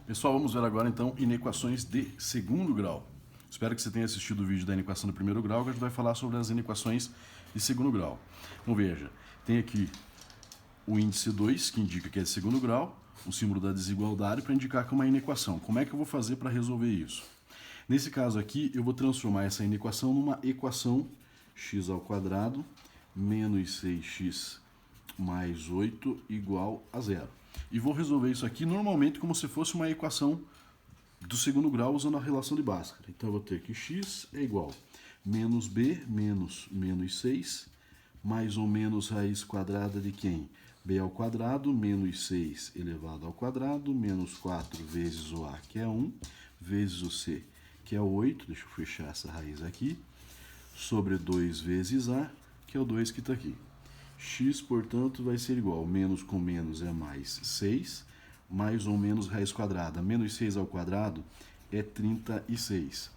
Pessoal, vamos ver agora então inequações de segundo grau. Espero que você tenha assistido o vídeo da inequação de primeiro grau, que a gente vai falar sobre as inequações de segundo grau. Então veja, tem aqui o índice 2, que indica que é de segundo grau, o símbolo da desigualdade para indicar que é uma inequação. Como é que eu vou fazer para resolver isso? Nesse caso aqui, eu vou transformar essa inequação numa equação x ao quadrado menos 6x mais 8 igual a zero. E vou resolver isso aqui normalmente como se fosse uma equação do segundo grau usando a relação de Bhaskara. Então eu vou ter que x é igual a menos b menos menos 6 mais ou menos raiz quadrada de quem? B ao quadrado menos 6 elevado ao quadrado menos 4 vezes o a, que é 1, vezes o c, que é 8, deixa eu fechar essa raiz aqui, sobre 2 vezes a, que é o 2 que está aqui. X, portanto, vai ser igual, menos com menos é mais 6, mais ou menos raiz quadrada. Menos 6 ao quadrado é 36.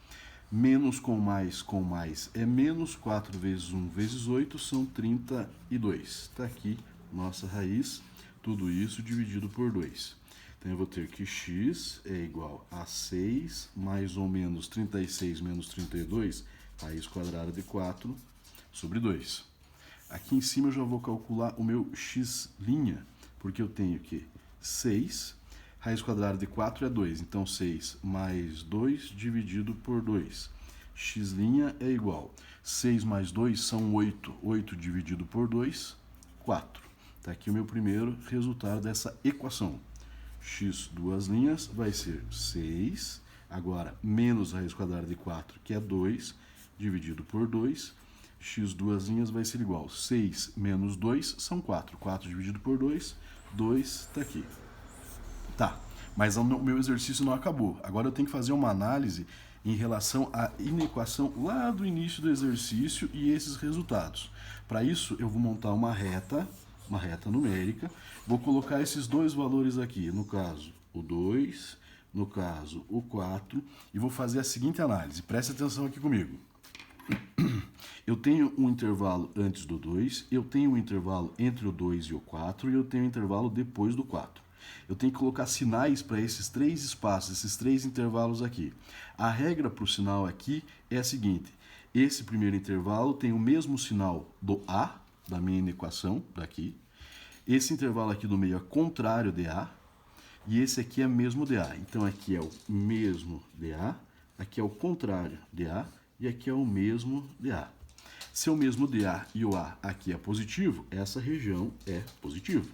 Menos com mais é menos, 4 vezes 1 vezes 8 são 32. Está aqui nossa raiz, tudo isso dividido por 2. Então eu vou ter que x é igual a 6 mais ou menos 36 menos 32, raiz quadrada de 4 sobre 2. Aqui em cima eu já vou calcular o meu x', porque eu tenho que 6, raiz quadrada de 4 é 2, então 6 mais 2 dividido por 2. X' é igual, 6 mais 2 são 8, 8 dividido por 2, 4. Está aqui o meu primeiro resultado dessa equação. X duas linhas vai ser 6, agora menos raiz quadrada de 4, que é 2, dividido por 2, x duas linhas vai ser igual a 6 menos 2 são 4. 4 dividido por 2, 2 está aqui. Tá, mas o meu exercício não acabou. Agora eu tenho que fazer uma análise em relação à inequação lá do início do exercício e esses resultados. Para isso, eu vou montar uma reta numérica, vou colocar esses dois valores aqui, no caso o 2, no caso o 4, e vou fazer a seguinte análise. Preste atenção aqui comigo. Eu tenho um intervalo antes do 2, eu tenho um intervalo entre o 2 e o 4 e eu tenho um intervalo depois do 4. Eu tenho que colocar sinais para esses três espaços, esses três intervalos aqui. A regra para o sinal aqui é a seguinte: esse primeiro intervalo tem o mesmo sinal do A, da minha equação, daqui. Esse intervalo aqui do meio é contrário de A, e esse aqui é mesmo de A. Então aqui é o mesmo de A, aqui é o contrário de A, e aqui é o mesmo de A. Se é o mesmo de A e o A aqui é positivo, essa região é positivo.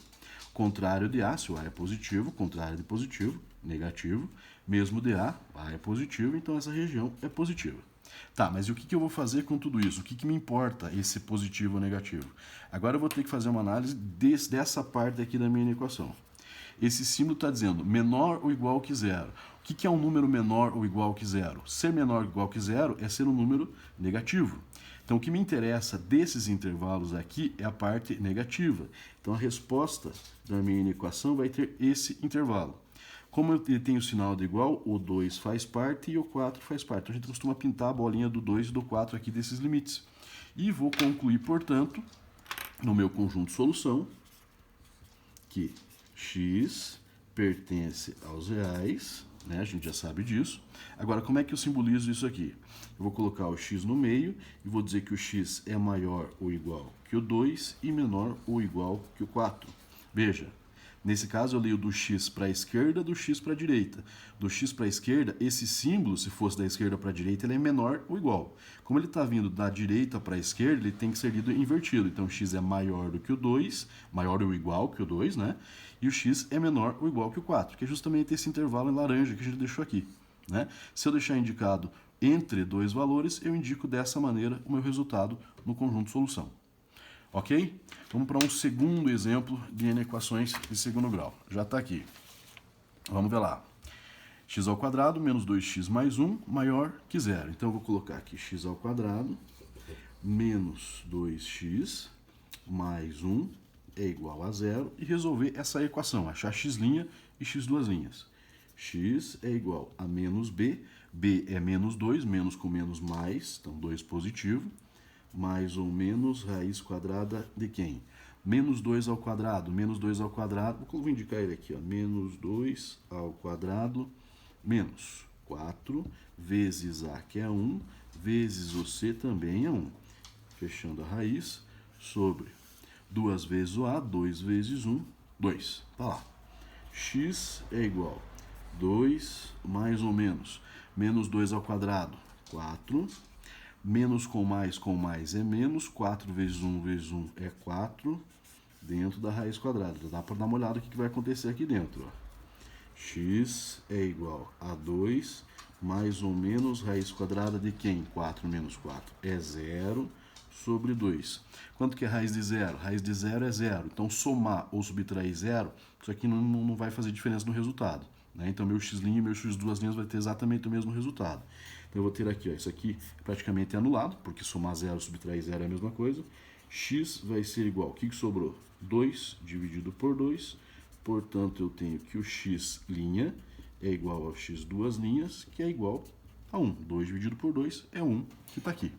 Contrário de A, se o A é positivo, contrário de positivo, negativo. Mesmo de A é positivo, então essa região é positiva. Tá, mas e o que eu vou fazer com tudo isso? O que me importa esse positivo ou negativo? Agora eu vou ter que fazer uma análise dessa parte aqui da minha equação. Esse símbolo está dizendo menor ou igual que zero. O que é um número menor ou igual que zero? Ser menor ou igual que zero é ser um número negativo. Então, o que me interessa desses intervalos aqui é a parte negativa. Então, a resposta da minha equação vai ter esse intervalo. Como ele tem o sinal de igual, o 2 faz parte e o 4 faz parte. Então, a gente costuma pintar a bolinha do 2 e do 4 aqui desses limites. E vou concluir, portanto, no meu conjunto solução, que x pertence aos reais, né? A gente já sabe disso. Agora, como é que eu simbolizo isso aqui? Eu vou colocar o x no meio e vou dizer que o x é maior ou igual que o 2 e menor ou igual que o 4. Veja, nesse caso eu leio do x para a esquerda, do x para a direita. Do x para a esquerda, esse símbolo, se fosse da esquerda para a direita, ele é menor ou igual. Como ele está vindo da direita para a esquerda, ele tem que ser lido invertido. Então, x é maior do que o 2, maior ou igual que o 2, né? E o x é menor ou igual que o 4, que é justamente esse intervalo em laranja que a gente deixou aqui, né? Se eu deixar indicado entre dois valores, eu indico dessa maneira o meu resultado no conjunto solução. Ok? Vamos para um segundo exemplo de inequações de segundo grau. Já está aqui. Vamos ver lá. X ao quadrado menos 2x mais 1 maior que zero. Então, eu vou colocar aqui x ao quadrado menos 2x mais 1 é igual a zero e resolver essa equação, achar x' e x duas linhas. X é igual a menos b, b é menos 2, menos com menos mais, então 2 positivo, mais ou menos raiz quadrada de quem? Menos 2 ao quadrado, vou indicar ele aqui, ó, menos 2 ao quadrado, menos 4 vezes A, que é 1, vezes o C também é 1. Fechando a raiz, sobre 2 vezes o A, 2 vezes 1, 2. Tá lá. X é igual a 2 mais ou menos, menos 2 ao quadrado, 4. Menos com mais é menos, 4 vezes 1 vezes 1 é 4, dentro da raiz quadrada. Dá para dar uma olhada o que vai acontecer aqui dentro. Ó. X é igual a 2 mais ou menos raiz quadrada de quem? 4 menos 4 é 0 sobre 2. Quanto que é raiz de 0? Raiz de 0 é 0. Então, somar ou subtrair 0, isso aqui não vai fazer diferença no resultado. Né? Então, meu x' e meu x duas linhas vai ter exatamente o mesmo resultado. Então, eu vou ter aqui, ó, isso aqui praticamente é anulado, porque somar 0 e subtrair 0 é a mesma coisa. X vai ser igual, o que sobrou? 2 dividido por 2, portanto, eu tenho que o x' é igual ao x duas linhas, que é igual a 1. 2 dividido por 2 é 1, que está aqui.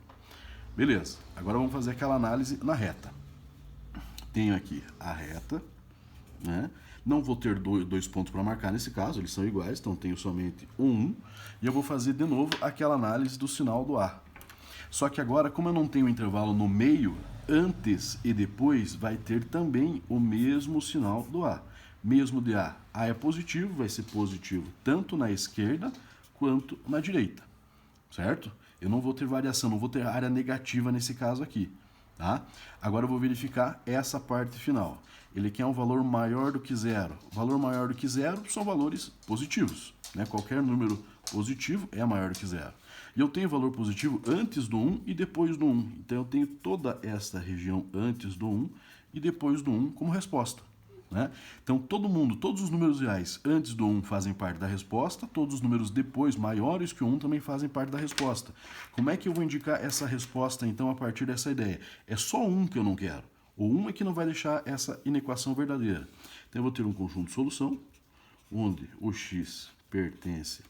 Beleza, agora vamos fazer aquela análise na reta. Tenho aqui a reta, né? Não vou ter dois pontos para marcar nesse caso, eles são iguais, então tenho somente 1. E eu vou fazer de novo aquela análise do sinal do A. Só que agora, como eu não tenho intervalo no meio, antes e depois vai ter também o mesmo sinal do A. Mesmo de A. A é positivo, vai ser positivo tanto na esquerda quanto na direita. Certo? Eu não vou ter variação, não vou ter área negativa nesse caso aqui. Tá? Agora eu vou verificar essa parte final. Ele quer um valor maior do que zero. Valor maior do que zero são valores positivos. Né? Qualquer número positivo é maior do que zero. E eu tenho valor positivo antes do 1 e depois do 1. Então eu tenho toda esta região antes do 1 e depois do 1 como resposta. Né? Então todos os números reais antes do 1 fazem parte da resposta, todos os números depois maiores que o 1 também fazem parte da resposta. Como é que eu vou indicar essa resposta então a partir dessa ideia? É só 1 que eu não quero. O 1 é que não vai deixar essa inequação verdadeira. Então eu vou ter um conjunto de solução, onde o x pertence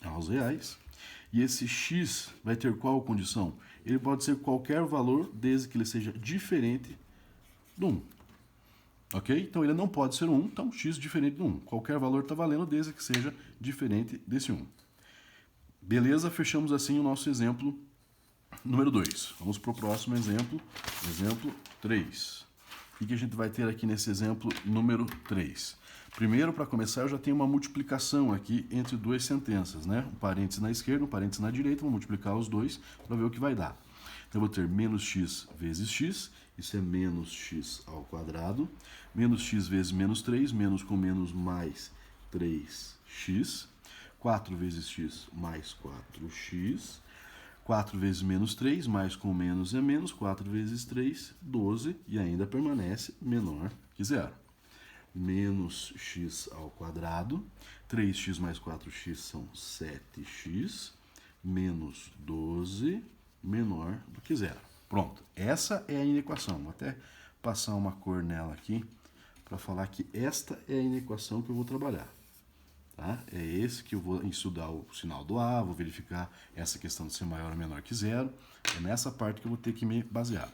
aos reais, e esse x vai ter qual condição? Ele pode ser qualquer valor, desde que ele seja diferente do 1. Ok? Então ele não pode ser 1, então x diferente do 1. Qualquer valor está valendo desde que seja diferente desse 1. Beleza? Fechamos assim o nosso exemplo número 2. Vamos para o próximo exemplo, exemplo 3. O que a gente vai ter aqui nesse exemplo número 3? Primeiro, para começar, eu já tenho uma multiplicação aqui entre duas sentenças, né? Um parênteses na esquerda, um parênteses na direita, vou multiplicar os dois para ver o que vai dar. Então, eu vou ter menos x vezes x, isso é menos x ao quadrado, menos x vezes menos 3, menos com menos mais 3x, 4 vezes x mais 4x, 4 vezes menos 3, mais com menos é menos, 4 vezes 3, 12, e ainda permanece menor que zero. Menos x ao quadrado, 3x mais 4x são 7x, menos 12, menor do que zero. Pronto, essa é a inequação. Vou até passar uma cor nela aqui, para falar que esta é a inequação que eu vou trabalhar. Tá? É esse que eu vou estudar o sinal do A, vou verificar essa questão de ser maior ou menor que zero. É nessa parte que eu vou ter que me basear.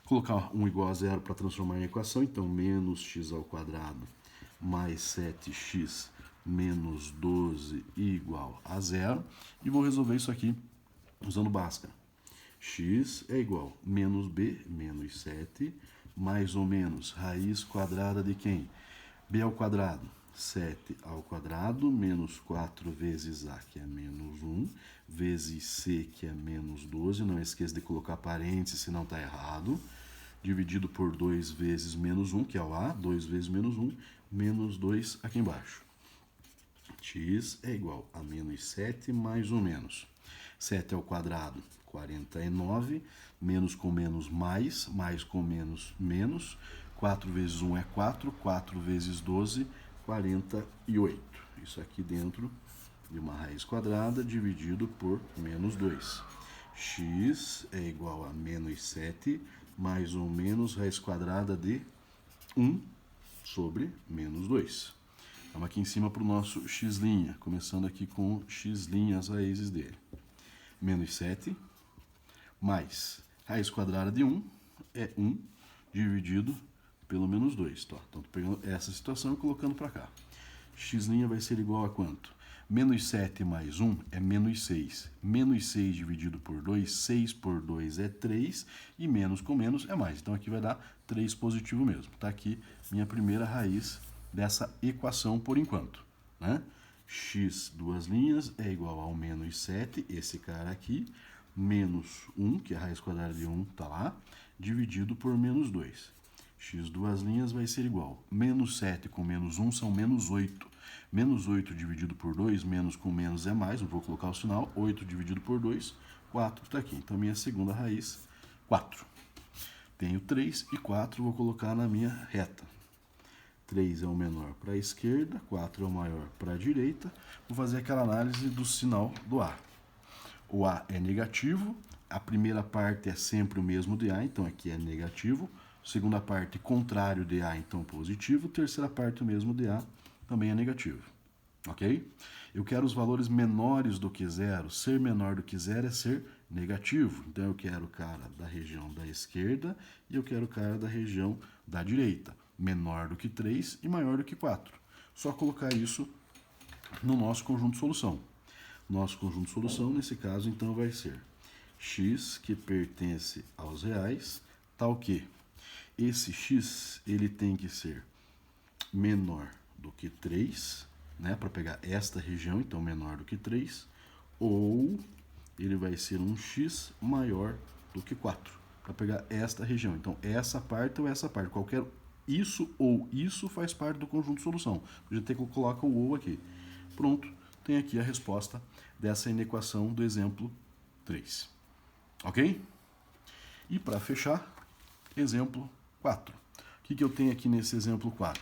Colocar 1 igual a zero para transformar em equação, então menos x ao quadrado mais 7x menos 12 igual a zero. E vou resolver isso aqui usando Bhaskara. X é igual a menos b, menos 7, mais ou menos raiz quadrada de quem? B ao quadrado. 7 ao quadrado, menos 4 vezes A, que é menos 1, vezes C, que é menos 12. Não esqueça de colocar parênteses, senão está errado. Dividido por 2 vezes menos 1, que é o A, 2 vezes menos 1, menos 2 aqui embaixo. X é igual a menos 7 mais ou menos. 7 ao quadrado, 49, menos com menos mais com menos menos. 4 vezes 1 é 4, 4 vezes 12, 48. Isso aqui dentro de uma raiz quadrada dividido por menos 2. X é igual a menos 7 mais ou menos raiz quadrada de 1 sobre menos 2. Vamos aqui em cima para o nosso x', começando aqui com x', as raízes dele. Menos 7 mais raiz quadrada de 1 é 1 dividido pelo menos 2. Tá? Então, estou pegando essa situação e colocando para cá. X' vai ser igual a quanto? Menos 7 mais 1 é menos 6. Menos 6 dividido por 2, 6 por 2 é 3, e menos com menos é mais. Então, aqui vai dar 3 positivo mesmo. Está aqui minha primeira raiz dessa equação por enquanto. Né? X, duas linhas, é igual ao menos 7, esse cara aqui, menos 1, que é a raiz quadrada de 1, está lá, dividido por menos 2. X, duas linhas, vai ser igual. Menos 7 com menos 1 são menos 8. Menos 8 dividido por 2, menos com menos é mais, não vou colocar o sinal. 8 dividido por 2, 4 está aqui. Então, minha segunda raiz, 4. Tenho 3 e 4, vou colocar na minha reta. 3 é o menor para a esquerda, 4 é o maior para a direita. Vou fazer aquela análise do sinal do A. O A é negativo, a primeira parte é sempre o mesmo de A, então aqui é negativo. Segunda parte, contrário de A, então positivo. Terceira parte, o mesmo de A, também é negativo. Ok? Eu quero os valores menores do que zero. Ser menor do que zero é ser negativo. Então, eu quero o cara da região da esquerda e eu quero o cara da região da direita. Menor do que 3 e maior do que 4. Só colocar isso no nosso conjunto de solução. Nosso conjunto de solução, nesse caso, então, vai ser x, que pertence aos reais, tal que esse x, ele tem que ser menor do que 3, né, para pegar esta região, então menor do que 3, ou ele vai ser um x maior do que 4, para pegar esta região. Então, essa parte ou essa parte, qualquer isso ou isso faz parte do conjunto de solução. A gente coloca o ou aqui. Pronto, tem aqui a resposta dessa inequação do exemplo 3. Ok? E para fechar, exemplo 4. O que eu tenho aqui nesse exemplo 4?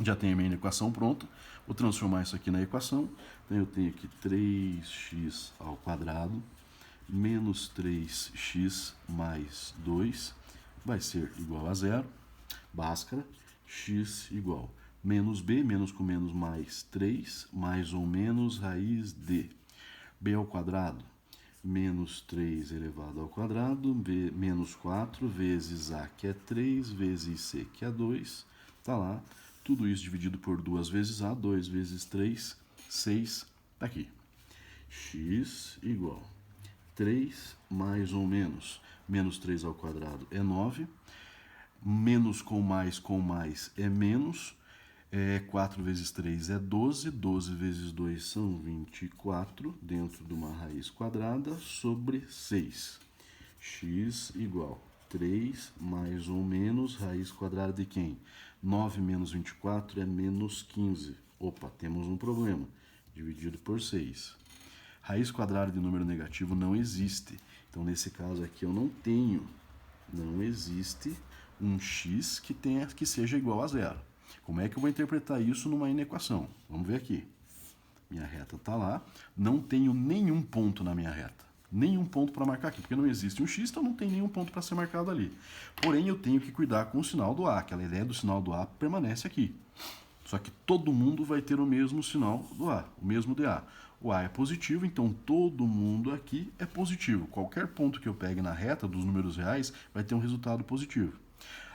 Já tenho a minha equação pronta. Vou transformar isso aqui na equação. Então, eu tenho aqui 3x ao quadrado menos 3x mais 2 vai ser igual a 0. Bhaskara, x igual menos b, menos com menos mais 3, mais ou menos raiz de b ao quadrado, menos 3 elevado ao quadrado, b, menos 4 vezes a, que é 3, vezes c, que é 2, tá lá. Tudo isso dividido por 2 vezes a, 2 vezes 3, 6, tá aqui. X igual 3 mais ou menos 3 ao quadrado é 9, menos com mais é menos, 4 vezes 3 é 12, 12 vezes 2 são 24, dentro de uma raiz quadrada, sobre 6. X igual 3 mais ou menos raiz quadrada de quem? 9 menos 24 é menos 15. Opa, temos um problema. Dividido por 6. Raiz quadrada de número negativo não existe. Então, nesse caso aqui, eu não existe um x que seja igual a zero. Como é que eu vou interpretar isso numa inequação? Vamos ver aqui. Minha reta está lá. Não tenho nenhum ponto na minha reta. Nenhum ponto para marcar aqui, porque não existe um x, então não tem nenhum ponto para ser marcado ali. Porém, eu tenho que cuidar com o sinal do A. Aquela ideia do sinal do A permanece aqui. Só que todo mundo vai ter o mesmo sinal do A, o mesmo de A. O A é positivo, então todo mundo aqui é positivo. Qualquer ponto que eu pegue na reta dos números reais vai ter um resultado positivo.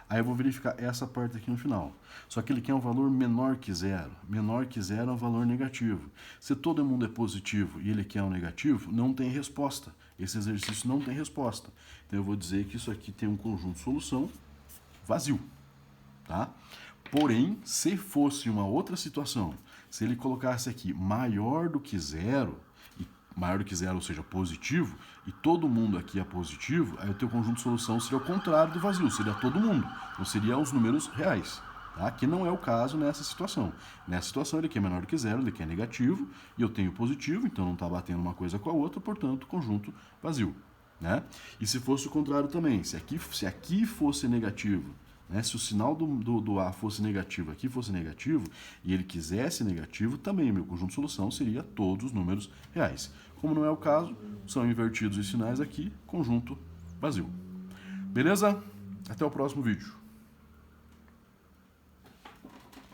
Aí eu vou verificar essa parte aqui no final. Só que ele quer um valor menor que zero. Menor que zero é um valor negativo. Se todo mundo é positivo e ele quer um negativo, não tem resposta. Esse exercício não tem resposta. Então eu vou dizer que isso aqui tem um conjunto de solução vazio. Tá? Porém, se fosse uma outra situação, se ele colocasse aqui maior do que zero, ou seja, positivo, e todo mundo aqui é positivo, aí o teu conjunto de solução seria o contrário do vazio, seria todo mundo, não seria os números reais. Tá? Que não é o caso nessa situação. Nessa situação ele quer menor do que zero, ele quer negativo, e eu tenho positivo, então não está batendo uma coisa com a outra, portanto, conjunto vazio. Né? E se fosse o contrário também, se aqui fosse negativo, né? Se o sinal do A fosse negativo, aqui fosse negativo, e ele quisesse negativo, também meu conjunto de solução seria todos os números reais. Como não é o caso, são invertidos os sinais aqui, conjunto vazio. Beleza? Até o próximo vídeo.